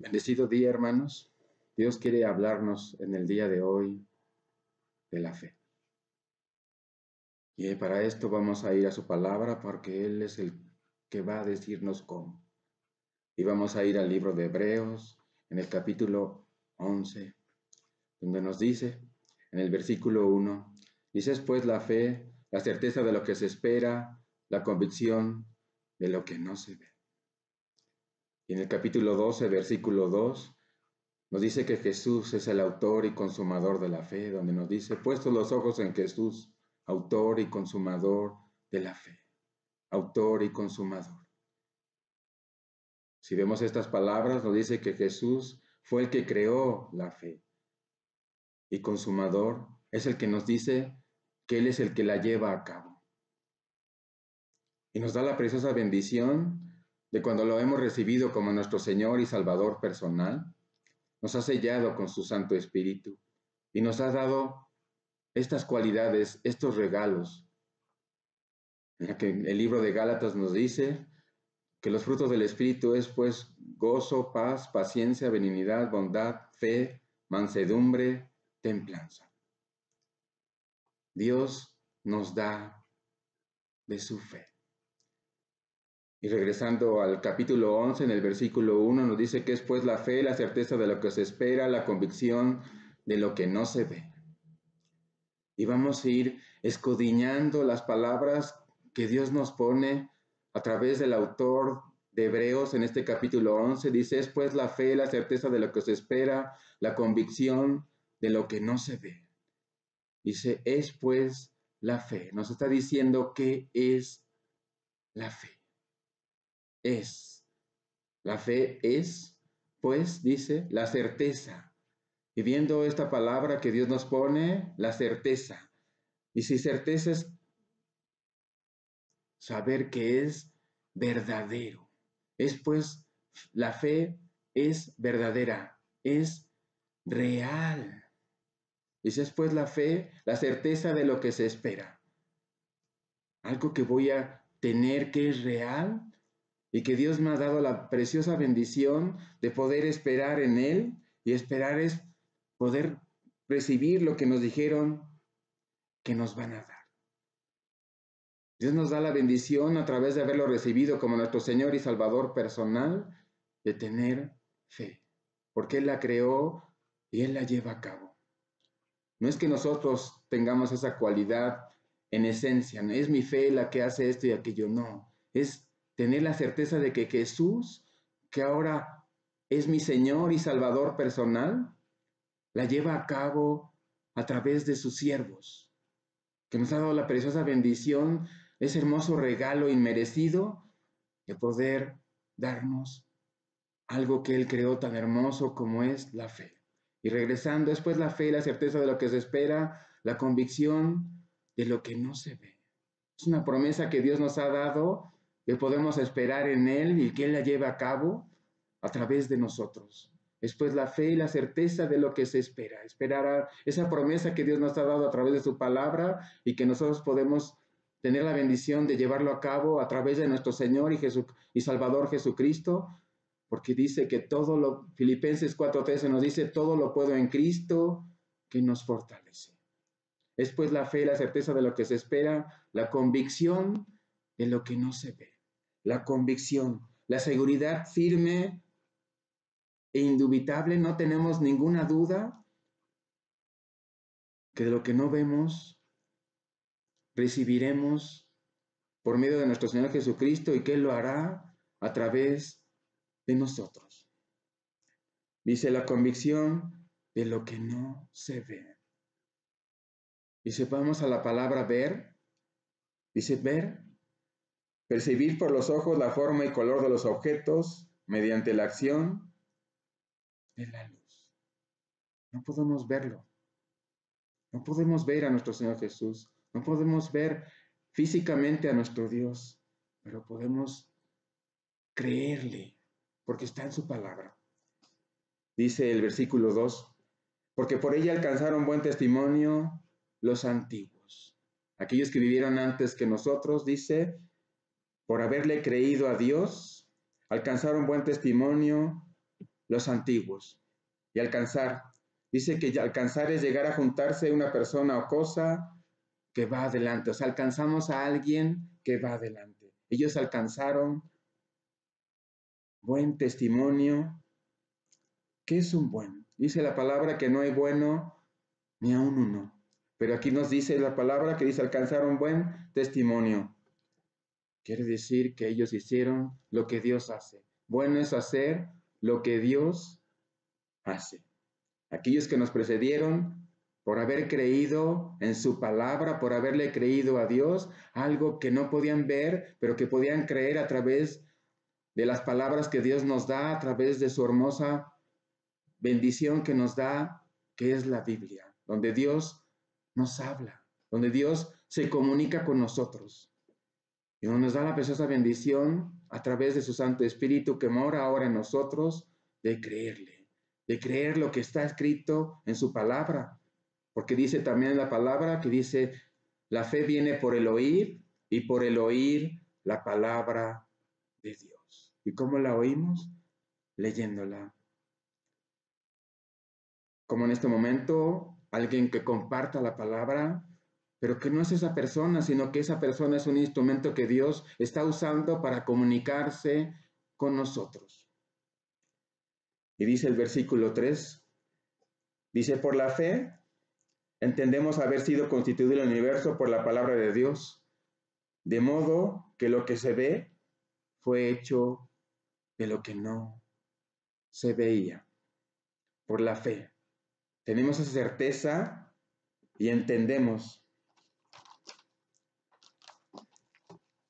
Bendecido día, hermanos. Dios quiere hablarnos en el día de hoy de la fe. Y para esto vamos a ir a su palabra porque Él es el que va a decirnos cómo. Y vamos a ir al libro de Hebreos, en el capítulo 11, donde nos dice, en el versículo 1, dice: "Es pues la fe, la certeza de lo que se espera, la convicción de lo que no se ve". Y en el capítulo 12, versículo 2, nos dice que Jesús es el autor y consumador de la fe, donde nos dice: puestos los ojos en Jesús, autor y consumador de la fe. Autor y consumador. Si vemos estas palabras, nos dice que Jesús fue el que creó la fe. Y consumador es el que nos dice que Él es el que la lleva a cabo. Y nos da la preciosa bendición de cuando lo hemos recibido como nuestro Señor y Salvador personal, nos ha sellado con su Santo Espíritu y nos ha dado estas cualidades, estos regalos, en la que el libro de Gálatas nos dice que los frutos del Espíritu es pues gozo, paz, paciencia, benignidad, bondad, fe, mansedumbre, templanza. Dios nos da de su fe. Y regresando al capítulo 11, en el versículo 1, nos dice que es pues la fe, la certeza de lo que se espera, la convicción de lo que no se ve. Y vamos a ir escudriñando las palabras que Dios nos pone a través del autor de Hebreos en este capítulo 11. Dice: es pues la fe, la certeza de lo que se espera, la convicción de lo que no se ve. Dice: es pues la fe. Nos está diciendo qué es la fe. La fe es, pues, dice, la certeza. Y viendo esta palabra que Dios nos pone, la certeza. Y si certeza es saber que es verdadero. Es pues, la fe es verdadera, es real. Dice: es pues la fe, la certeza de lo que se espera. Algo que voy a tener que es real y que Dios me ha dado la preciosa bendición de poder esperar en Él, y esperar es poder recibir lo que nos dijeron que nos van a dar. Dios nos da la bendición a través de haberlo recibido como nuestro Señor y Salvador personal, de tener fe, porque Él la creó y Él la lleva a cabo. No es que nosotros tengamos esa cualidad en esencia, no es mi fe la que hace esto y aquello, no. Es tener la certeza de que Jesús, que ahora es mi Señor y Salvador personal, la lleva a cabo a través de sus siervos, que nos ha dado la preciosa bendición, ese hermoso regalo inmerecido de poder darnos algo que Él creó tan hermoso como es la fe. Y regresando, después la fe y la certeza de lo que se espera, la convicción de lo que no se ve. Es una promesa que Dios nos ha dado, que podemos esperar en Él y que Él la lleve a cabo a través de nosotros. Después la fe y la certeza de lo que se espera. Esperar a esa promesa que Dios nos ha dado a través de su palabra y que nosotros podemos tener la bendición de llevarlo a cabo a través de nuestro Señor y Salvador Jesucristo, porque dice que Filipenses 4:13 nos dice: todo lo puedo en Cristo que nos fortalece. Es pues la fe y la certeza de lo que se espera, la convicción de lo que no se ve. La convicción, la seguridad firme e indubitable, no tenemos ninguna duda que de lo que no vemos recibiremos por medio de nuestro Señor Jesucristo, y que Él lo hará a través de nosotros. Dice: la convicción de lo que no se ve. Dice, vamos a la palabra ver. Dice ver, percibir por los ojos la forma y color de los objetos mediante la acción de la luz. No podemos verlo. No podemos ver a nuestro Señor Jesús. No podemos ver físicamente a nuestro Dios, pero podemos creerle porque está en su palabra. Dice el versículo 2, porque por ella alcanzaron buen testimonio los antiguos. Aquellos que vivieron antes que nosotros, dice, por haberle creído a Dios, alcanzaron buen testimonio los antiguos. Y alcanzar. Dice que alcanzar es llegar a juntarse una persona o cosa que va adelante. O sea, alcanzamos a alguien que va adelante. Ellos alcanzaron buen testimonio. ¿Qué es un buen? Dice la palabra que no hay bueno ni aun uno. Pero aquí nos dice la palabra que dice alcanzar un buen testimonio. Quiere decir que ellos hicieron lo que Dios hace. Bueno es hacer lo que Dios hace. Aquellos que nos precedieron, por haber creído en su palabra, por haberle creído a Dios, algo que no podían ver, pero que podían creer a través de las palabras que Dios nos da, a través de su hermosa bendición que nos da, que es la Biblia, donde Dios nos habla, donde Dios se comunica con nosotros y donde nos da la preciosa bendición a través de su Santo Espíritu que mora ahora en nosotros, de creerle, de creer lo que está escrito en su palabra, porque dice también en la palabra que dice, la fe viene por el oír y por el oír la palabra de Dios. ¿Y cómo la oímos? Leyéndola. Como en este momento, alguien que comparta la palabra, pero que no es esa persona, sino que esa persona es un instrumento que Dios está usando para comunicarse con nosotros. Y dice el versículo 3, dice, por la fe entendemos haber sido constituido el universo por la palabra de Dios, de modo que lo que se ve fue hecho de lo que no se veía. Por la fe. Tenemos esa certeza y entendemos.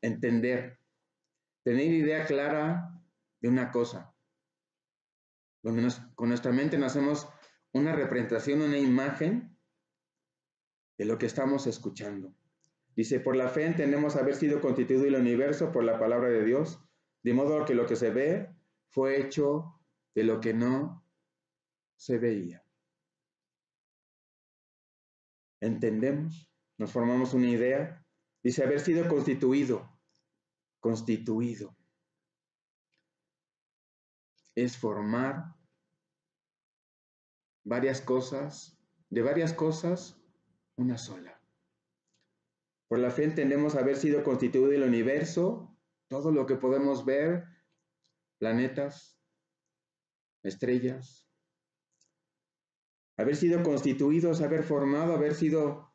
Entender. Tener idea clara de una cosa. Donde con nuestra mente nos hacemos una representación, una imagen de lo que estamos escuchando. Dice, por la fe entendemos haber sido constituido el universo por la palabra de Dios, de modo que lo que se ve fue hecho de lo que no se veía. Entendemos, nos formamos una idea. Dice, haber sido constituido. Constituido. Es formar varias cosas, de varias cosas, una sola. Por la fe entendemos haber sido constituido el universo, todo lo que podemos ver, planetas, estrellas, haber sido constituidos, haber formado, haber sido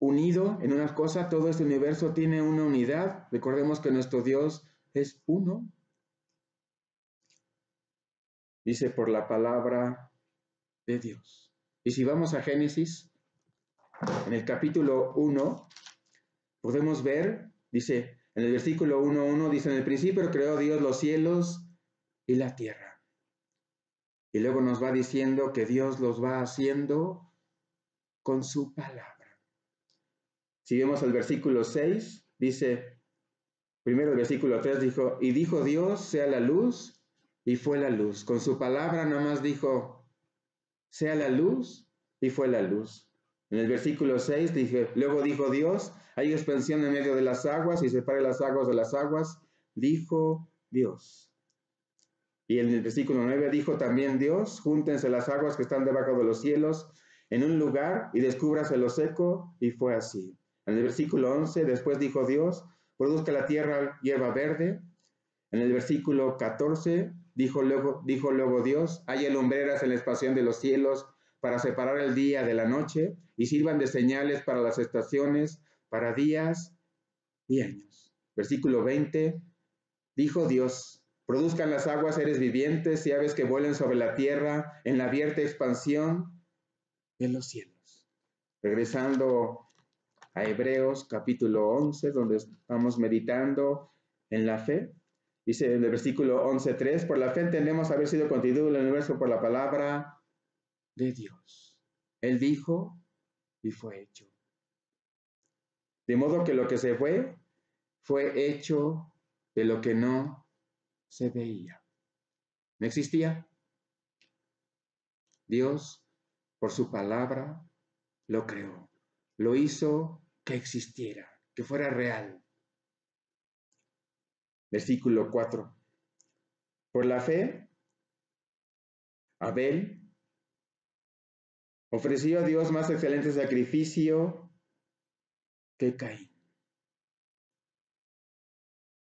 unido en una cosa, todo este universo tiene una unidad. Recordemos que nuestro Dios es uno. Dice por la palabra de Dios. Y si vamos a Génesis, en el capítulo 1, podemos ver, dice, en el versículo 1:1, dice, en el principio creó Dios los cielos y la tierra. Y luego nos va diciendo que Dios los va haciendo con su palabra. Si vemos el versículo 6, dice, primero el versículo 3 dijo, y dijo Dios, sea la luz, y fue la luz. Con su palabra nada más dijo, sea la luz, y fue la luz. En el versículo 6 dije, luego dijo Dios, hay expansión en medio de las aguas y separe las aguas de las aguas, dijo Dios. Y en el versículo 9 dijo también Dios, júntense las aguas que están debajo de los cielos en un lugar y descúbrase lo seco, y fue así. En el versículo 11 después dijo Dios, produzca la tierra hierba verde. En el versículo 14 dijo luego Dios, haya lumbreras en la expansión de los cielos para separar el día de la noche y sirvan de señales para las estaciones, para días y años. Versículo 20, dijo Dios, produzcan las aguas seres vivientes y aves que vuelen sobre la tierra en la abierta expansión de los cielos. Regresando a Hebreos capítulo 11, donde estamos meditando en la fe. Dice en el versículo 11:3, por la fe entendemos haber sido constituido el universo por la palabra de Dios. Él dijo y fue hecho. De modo que lo que se fue hecho de lo que no se veía. No existía. Dios, por su palabra, lo creó. Lo hizo que existiera, que fuera real. Versículo 4. Por la fe Abel ofreció a Dios más excelente sacrificio que Caín.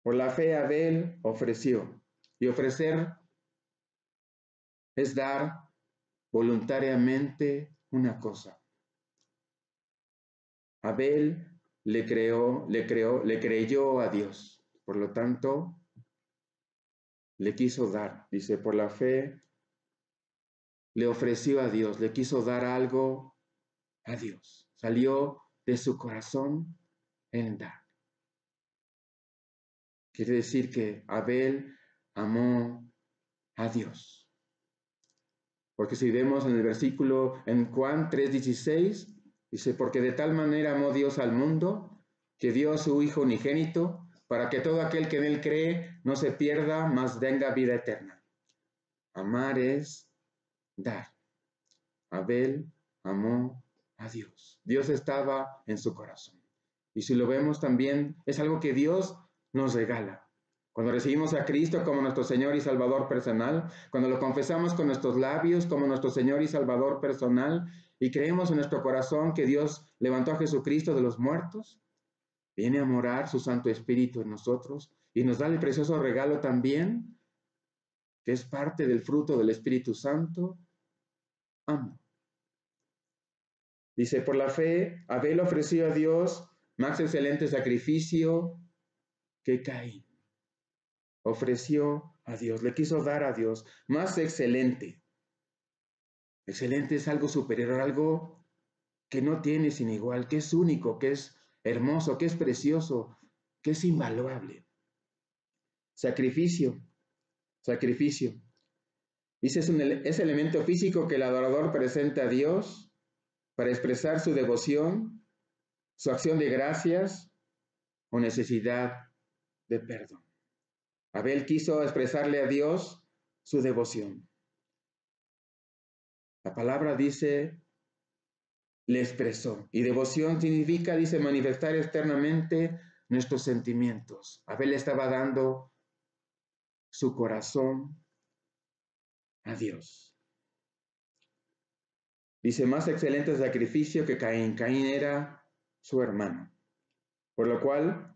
Por la fe Abel ofreció. Y ofrecer es dar voluntariamente una cosa. Abel le creyó a Dios. Por lo tanto, le quiso dar. Dice, por la fe le ofreció a Dios, le quiso dar algo a Dios. Salió de su corazón en dar. Quiere decir que Abel amó a Dios. Porque si vemos en el versículo, en Juan 3:16, dice, porque de tal manera amó Dios al mundo, que dio a su Hijo unigénito, para que todo aquel que en él cree no se pierda, mas tenga vida eterna. Amar es dar. Abel amó a Dios. Dios estaba en su corazón. Y si lo vemos también, es algo que Dios nos regala. Cuando recibimos a Cristo como nuestro Señor y Salvador personal, cuando lo confesamos con nuestros labios como nuestro Señor y Salvador personal, y creemos en nuestro corazón que Dios levantó a Jesucristo de los muertos, viene a morar su Santo Espíritu en nosotros y nos da el precioso regalo también, que es parte del fruto del Espíritu Santo, amor. Dice, por la fe, Abel ofreció a Dios más excelente sacrificio que Caín. Ofreció a Dios, le quiso dar a Dios más excelente. Excelente es algo superior, algo que no tiene sin igual, que es único, que es hermoso, que es precioso, que es invaluable. Sacrificio, sacrificio. Dice, es elemento físico que el adorador presenta a Dios para expresar su devoción, su acción de gracias o necesidad de perdón. Abel quiso expresarle a Dios su devoción. La palabra dice, le expresó. Y devoción significa, dice, manifestar externamente nuestros sentimientos. Abel estaba dando su corazón a Dios. Dice, más excelente sacrificio que Caín. Caín era su hermano. Por lo cual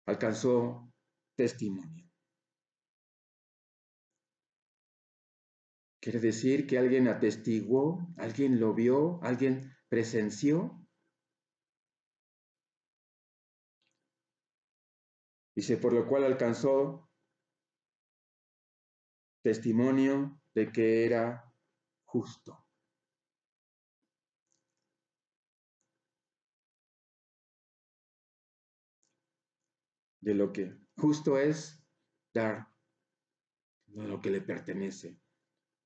alcanzó testimonio. Quiere decir que alguien atestiguó, alguien lo vio, alguien presenció. Dice, por lo cual alcanzó testimonio de que era justo. De lo que justo es dar, de lo que le pertenece.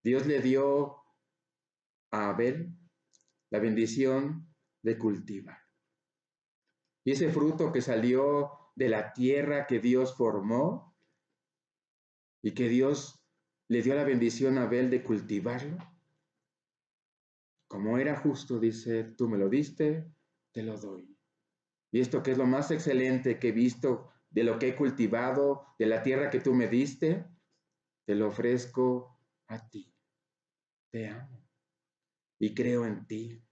Dios le dio a Abel la bendición de cultivar. Y ese fruto que salió de la tierra que Dios formó y que Dios le dio la bendición a Abel de cultivarlo, como era justo, dice, tú me lo diste, te lo doy. Y esto que es lo más excelente que he visto de lo que he cultivado, de la tierra que tú me diste, te lo ofrezco a ti. Te amo y creo en ti.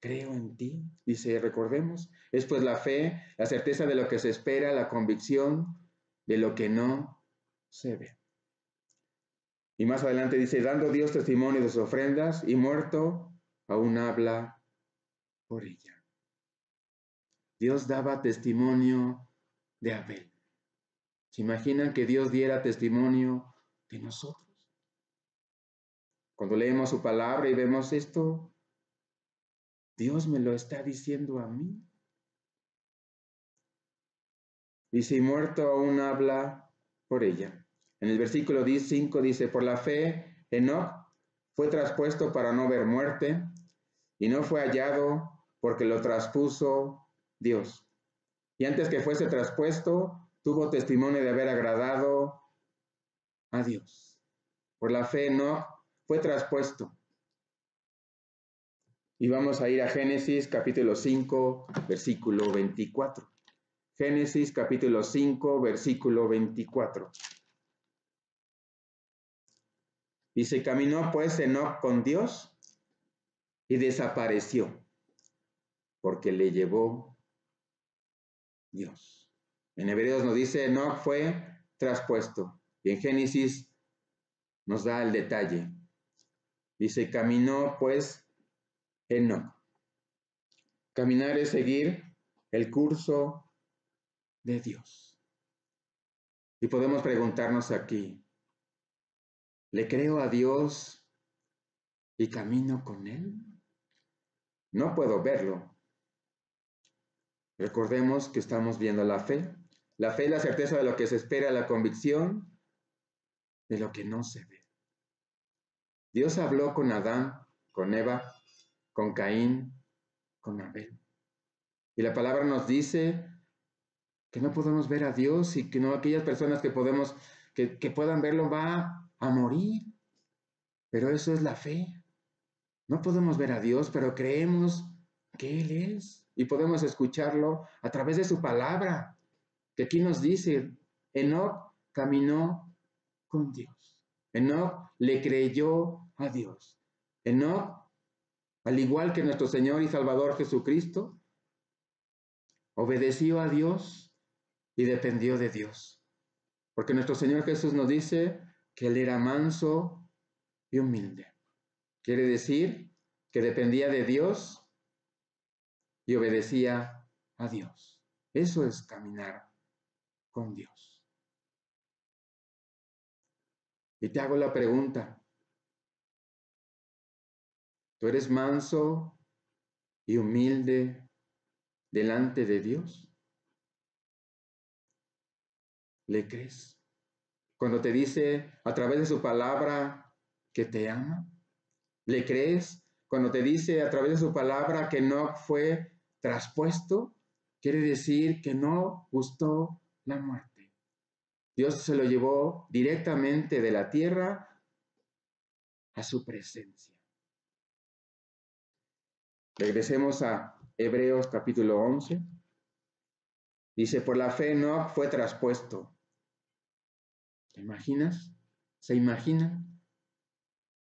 Creo en ti. Dice, recordemos, es pues la fe, la certeza de lo que se espera, la convicción de lo que no se ve. Y más adelante dice, dando Dios testimonio de sus ofrendas y muerto, aún habla por ella. Dios daba testimonio de Abel. ¿Se imaginan que Dios diera testimonio de nosotros? Cuando leemos su palabra y vemos esto, Dios me lo está diciendo a mí. Dice, y muerto aún habla por ella. En el versículo 5 dice, por la fe, Enoc fue traspuesto para no ver muerte, y no fue hallado porque lo traspuso Dios. Y antes que fuese traspuesto, tuvo testimonio de haber agradado a Dios. Por la fe, Enoc fue traspuesto. Y vamos a ir a Génesis capítulo 5, versículo 24. Génesis capítulo 5, versículo 24. Dice, caminó pues Enoc con Dios y desapareció, porque le llevó Dios. En Hebreos nos dice, Enoc fue traspuesto. Y en Génesis nos da el detalle. Dice, caminó pues Enoc. Caminar es seguir el curso de Dios. Y podemos preguntarnos aquí, ¿le creo a Dios y camino con Él? No puedo verlo. Recordemos que estamos viendo la fe. La fe es la certeza de lo que se espera, la convicción de lo que no se ve. Dios habló con Adán, con Eva, con Caín, con Abel. Y la palabra nos dice que no podemos ver a Dios y que no aquellas personas que puedan verlo va a morir. Pero eso es la fe. No podemos ver a Dios, pero creemos que Él es y podemos escucharlo a través de su palabra, que aquí nos dice, Enoc caminó con Dios. Enoc le creyó a Dios. Enoc, al igual que nuestro Señor y Salvador Jesucristo, obedeció a Dios y dependió de Dios. Porque nuestro Señor Jesús nos dice que Él era manso y humilde. Quiere decir que dependía de Dios y obedecía a Dios. Eso es caminar con Dios. Y te hago la pregunta, ¿tú eres manso y humilde delante de Dios? ¿Le crees? Cuando te dice a través de su palabra que te ama, ¿le crees? Cuando te dice a través de su palabra que no fue traspuesto, quiere decir que no gustó la muerte. Dios se lo llevó directamente de la tierra a su presencia. Regresemos a Hebreos capítulo 11. Dice, por la fe Enoc fue traspuesto. ¿Te imaginas? ¿Se imaginan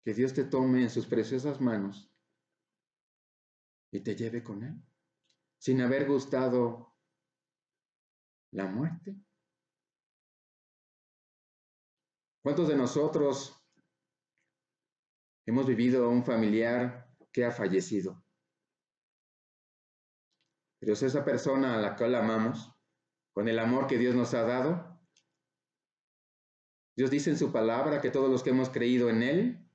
que Dios te tome en sus preciosas manos y te lleve con Él? Sin haber gustado la muerte. ¿Cuántos de nosotros hemos vivido a un familiar que ha fallecido? Pero es esa persona a la cual amamos, con el amor que Dios nos ha dado. Dios dice en su palabra que todos los que hemos creído en Él,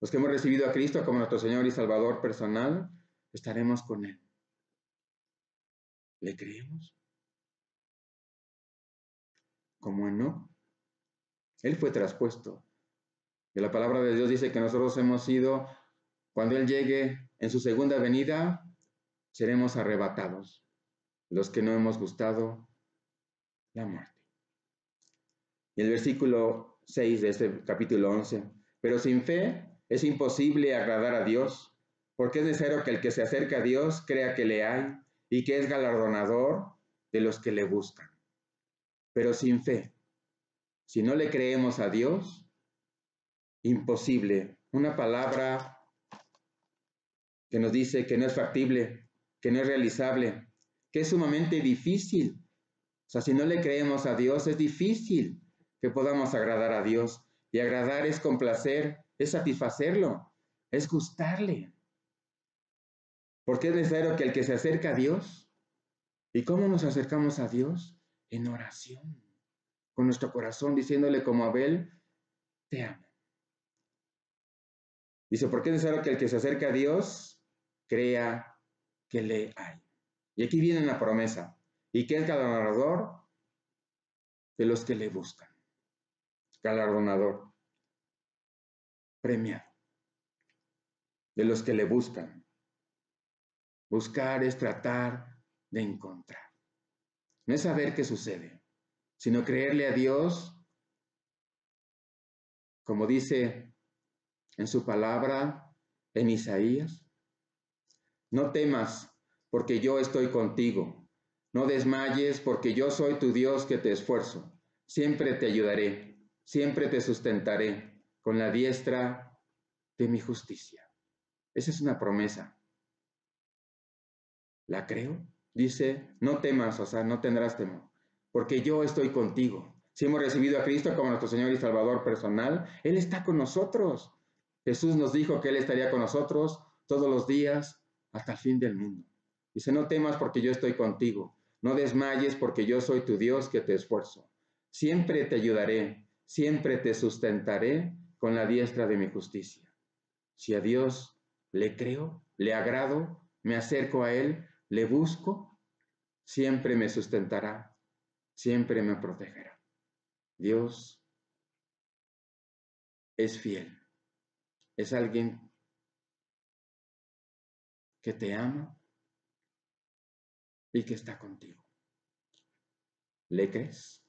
los que hemos recibido a Cristo como nuestro Señor y Salvador personal, estaremos con Él. ¿Le creemos? Como Enoc, Él fue traspuesto. Y la palabra de Dios dice que nosotros hemos sido, cuando Él llegue en su segunda venida, seremos arrebatados, los que no hemos gustado la muerte. Y el versículo 6 de este capítulo 11, pero sin fe es imposible agradar a Dios, porque es necesario que el que se acerca a Dios crea que le hay y que es galardonador de los que le buscan. Pero sin fe, si no le creemos a Dios, imposible. Una palabra que nos dice que no es factible, que no es realizable, que es sumamente difícil. O sea, si no le creemos a Dios, es difícil que podamos agradar a Dios. Y agradar es complacer, es satisfacerlo, es gustarle. Porque es necesario que el que se acerca a Dios, ¿y cómo nos acercamos a Dios? En oración, con nuestro corazón, diciéndole como Abel, te amo. Dice, porque es necesario que el que se acerca a Dios crea que le hay. Y aquí viene la promesa, y que es galardonador de los que le buscan. Galardonador, premiado, de los que le buscan. Buscar es tratar de encontrar. No es saber qué sucede, sino creerle a Dios, como dice en su palabra en Isaías. No temas, porque yo estoy contigo. No desmayes, porque yo soy tu Dios que te esfuerzo. Siempre te ayudaré, siempre te sustentaré con la diestra de mi justicia. Esa es una promesa. ¿La creo? Dice, no temas, o sea, no tendrás temor, porque yo estoy contigo. Si hemos recibido a Cristo como nuestro Señor y Salvador personal, Él está con nosotros. Jesús nos dijo que Él estaría con nosotros todos los días hasta el fin del mundo. Dice, no temas porque yo estoy contigo. No desmayes porque yo soy tu Dios que te esfuerzo. Siempre te ayudaré, siempre te sustentaré con la diestra de mi justicia. Si a Dios le creo, le agrado, me acerco a Él, le busco, siempre me sustentará, siempre me protegerá. Dios es fiel, es alguien que te ama y que está contigo. ¿Le crees?